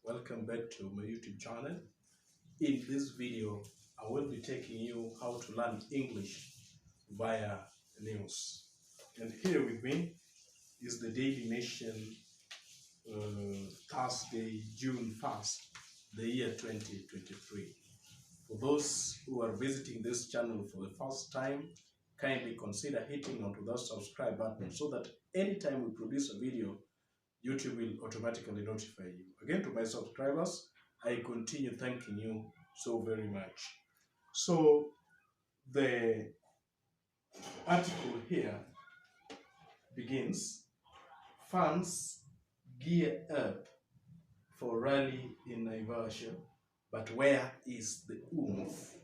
Welcome back to my YouTube channel. In this video, I will be taking you how to learn English via news. And here with me is the Daily Nation, Thursday, June 1st, the year 2023. For those who are visiting this channel for the first time, kindly consider hitting onto that subscribe button so that anytime we produce a video, YouTube will automatically notify you. Again, to my subscribers, I continue thanking you so very much. So, the article here begins, fans gear up for rally in Naivasha, but where is the oomph?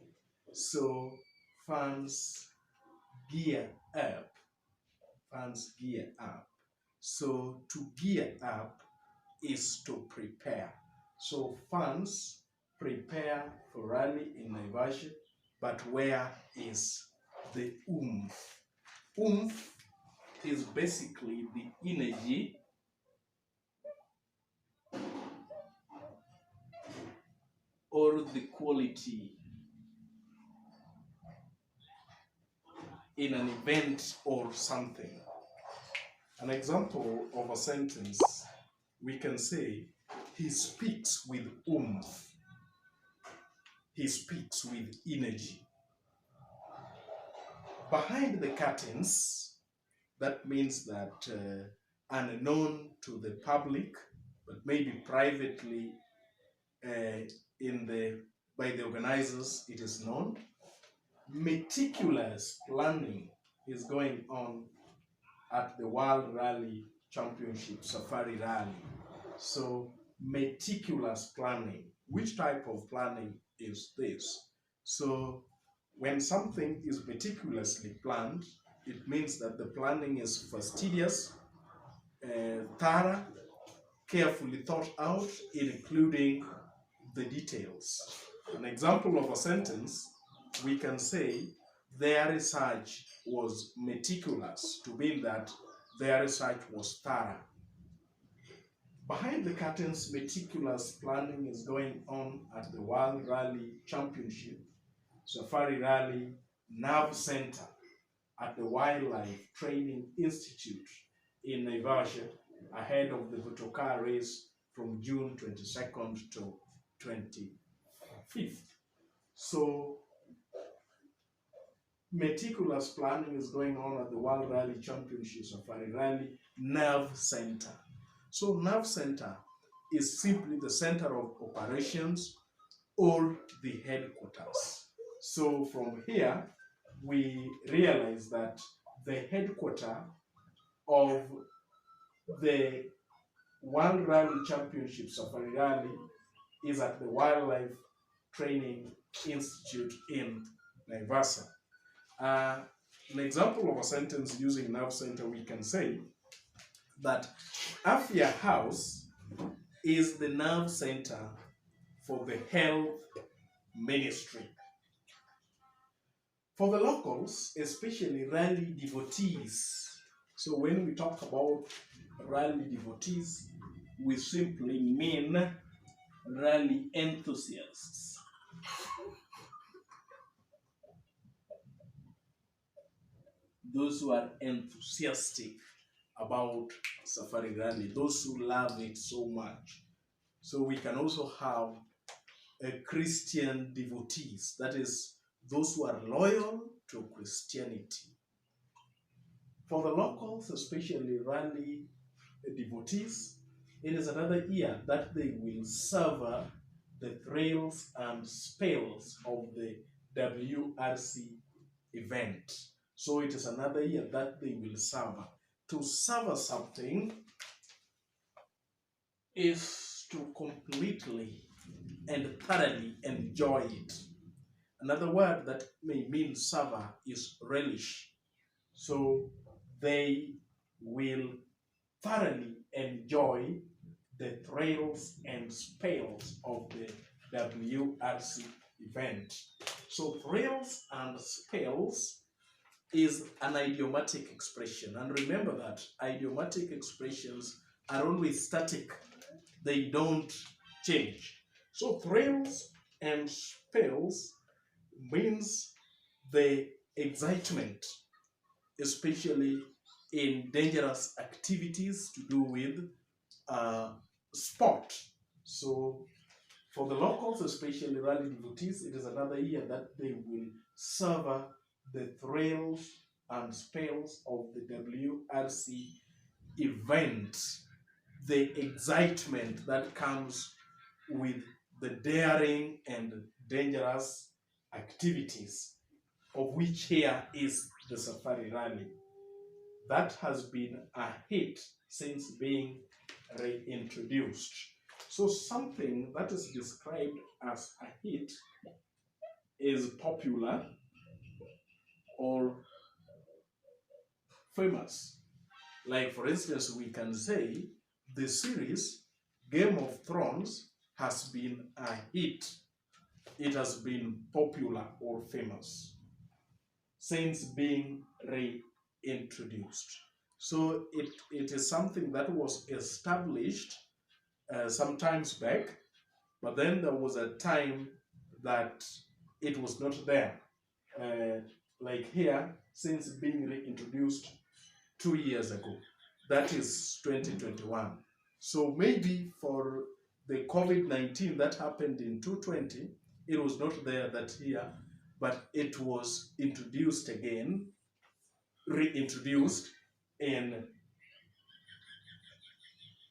So, fans gear up. Fans gear up. So, to gear up is to prepare. So fans prepare for rally in Naivasha, but where is the oomph? Oomph is basically the energy or the quality in an event or something. An example of a sentence, we can say, he speaks with oomph. He speaks with energy. Behind the curtains, that means that unknown to the public, but maybe privately by the organizers, it is known. Meticulous planning is going on at the World Rally Championship Safari Rally. So meticulous planning. Which type of planning is this? So when something is meticulously planned, it means that the planning is fastidious, thorough, carefully thought out, including the details. An example of a sentence, we can say, their research was meticulous, to mean that their research was thorough. Behind the curtains, meticulous planning is going on at the World Rally Championship, Safari Rally Nav Center at the Wildlife Training Institute in Naivasha, ahead of the Vutoka race from June 22nd to 25th. So, meticulous planning is going on at the World Rally Championship Safari Rally Nav Center. So, Nav Center is simply the center of operations or the headquarters. So, from here, we realize that the headquarters of the World Rally Championship Safari Rally is at the Wildlife Training Institute in Naivasha. An example of a sentence using Nav Center, we can say that Afya House is the nerve center for the health ministry. For the locals, especially rally devotees, so when we talk about rally devotees, we simply mean rally enthusiasts. Those who are enthusiastic about Safari Rally, those who love it so much. So we can also have Christian devotees, that is, those who are loyal to Christianity. For the locals, especially rally devotees, it is another year that they will savor the thrills and spells of the WRC event. So it is another year that they will savor. To savor something is to completely and thoroughly enjoy it. Another word that may mean savor is relish. So they will thoroughly enjoy the thrills and spells of the WRC event. So thrills and spells is an idiomatic expression. And remember that idiomatic expressions are always static. They don't change. So thrills and spells means the excitement, especially in dangerous activities to do with uh, sport. So for the locals, especially rally devotees, it is another year that they will savor the thrills and spells of the WRC event, the excitement that comes with the daring and dangerous activities, of which here is the Safari Rally. That has been a hit since being reintroduced. So something that is described as a hit is popular or famous. Like, for instance, we can say the series Game of Thrones has been a hit. It has been popular or famous since being reintroduced. So it is something that was established sometimes back, but then there was a time that it was not there. Like here, since being reintroduced 2 years ago, that is 2021. So maybe for the COVID-19 that happened in 2020, it was not there that year, but it was introduced again, reintroduced in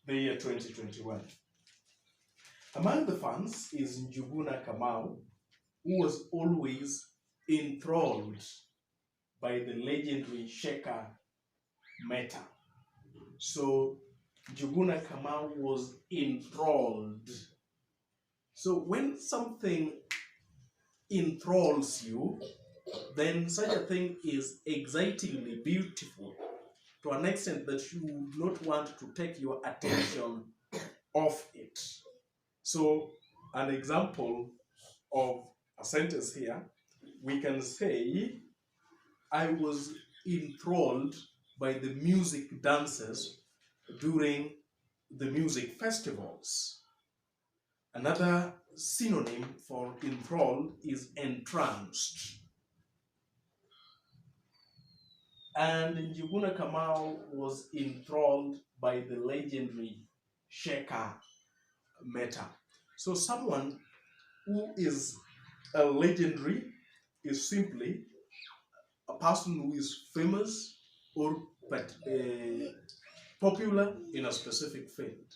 the year 2021. Among the fans is Njuguna Kamau, who was always enthralled by the legendary Shaker Meta. So Njuguna Kamau was enthralled. So when something enthralls you, then such a thing is excitingly beautiful to an extent that you would not want to take your attention off it. So an example of a sentence here, we can say, I was enthralled by the music dances during the music festivals. Another synonym for enthralled is entranced. And Njuguna Kamau was enthralled by the legendary Shaker Meta. So someone who is a legendary is simply a person who is famous or popular in a specific field.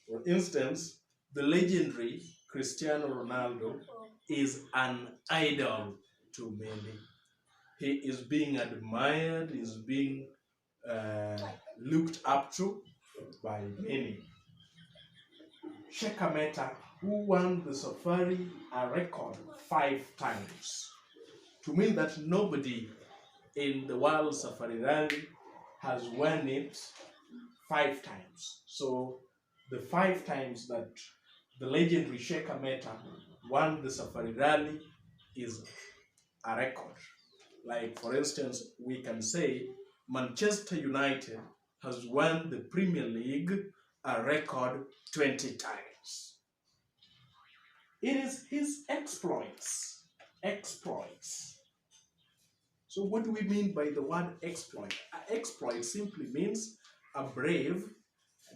For instance, the legendary Cristiano Ronaldo is an idol to many. He is being admired, is being looked up to by many. Shaker Meta, who won the Safari a record 5 times, to mean that nobody in the World Safari Rally has won it 5 times. So the 5 times that the legendary Shaker Meta won the Safari Rally is a record. Like, for instance, we can say Manchester United has won the Premier League a record 20 times. It is his exploits. Exploits. So what do we mean by the word exploit? An exploit simply means a brave,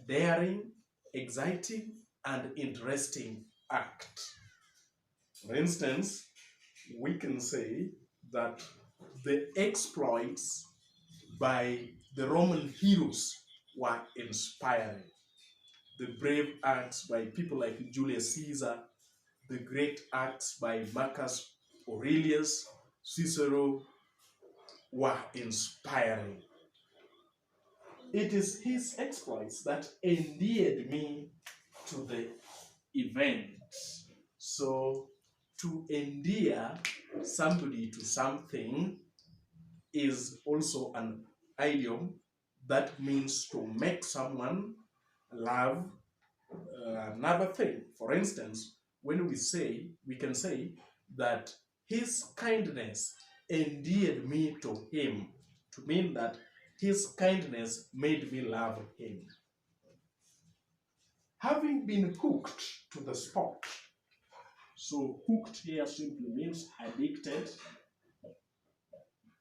daring, exciting, and interesting act. For instance, we can say that the exploits by the Roman heroes were inspiring. The brave acts by people like Julius Caesar, the great acts by Marcus Aurelius, Cicero were inspiring. It is his exploits that endeared me to the event. So to endear somebody to something is also an idiom that means to make someone love another thing. For instance, when we can say that his kindness endeared me to him, to mean that his kindness made me love him. Having been hooked to the sport. So hooked here simply means addicted.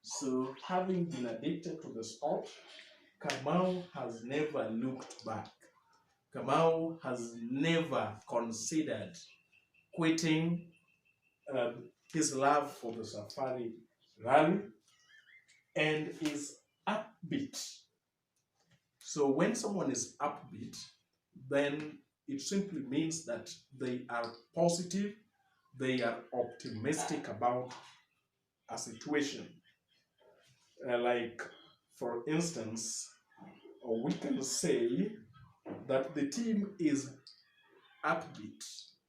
So having been addicted to the sport, Kamau has never looked back. Kamau has never considered quitting his love for the safari rally and is upbeat. So when someone is upbeat, then it simply means that they are positive, they are optimistic about a situation. Like, for instance, we can say that the team is upbeat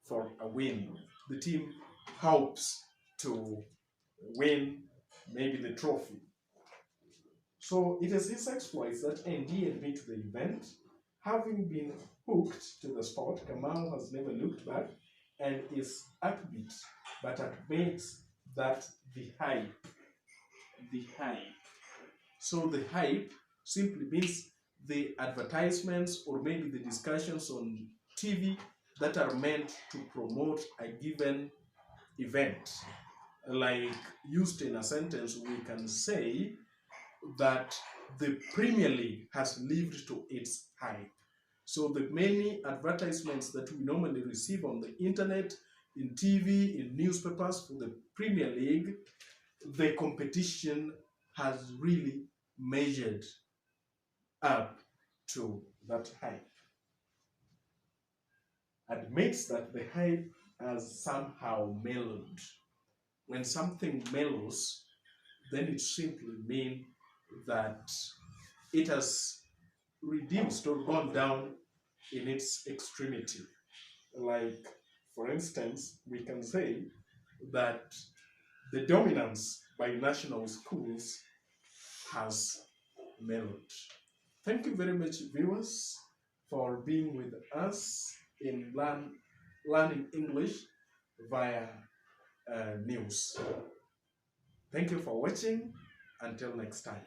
for a win. The team hopes to win maybe the trophy. So it is his exploits that endeared me to the event. Having been hooked to the sport, Kamau has never looked back and is upbeat, but admits that the hype. So the hype simply means the advertisements or maybe the discussions on TV that are meant to promote a given event. Like, used in a sentence, we can say that the Premier League has lived to its hype. So the many advertisements that we normally receive on the internet, in TV, in newspapers for the Premier League, the competition has really measured up to that hype. Admits that the hype has somehow mellowed. When something mellows, then it simply means that it has reduced or gone down in its extremity. Like, for instance, we can say that the dominance by national schools has mellowed. Thank you very much, viewers, for being with us in learning English via news. Thank you for watching. Until next time.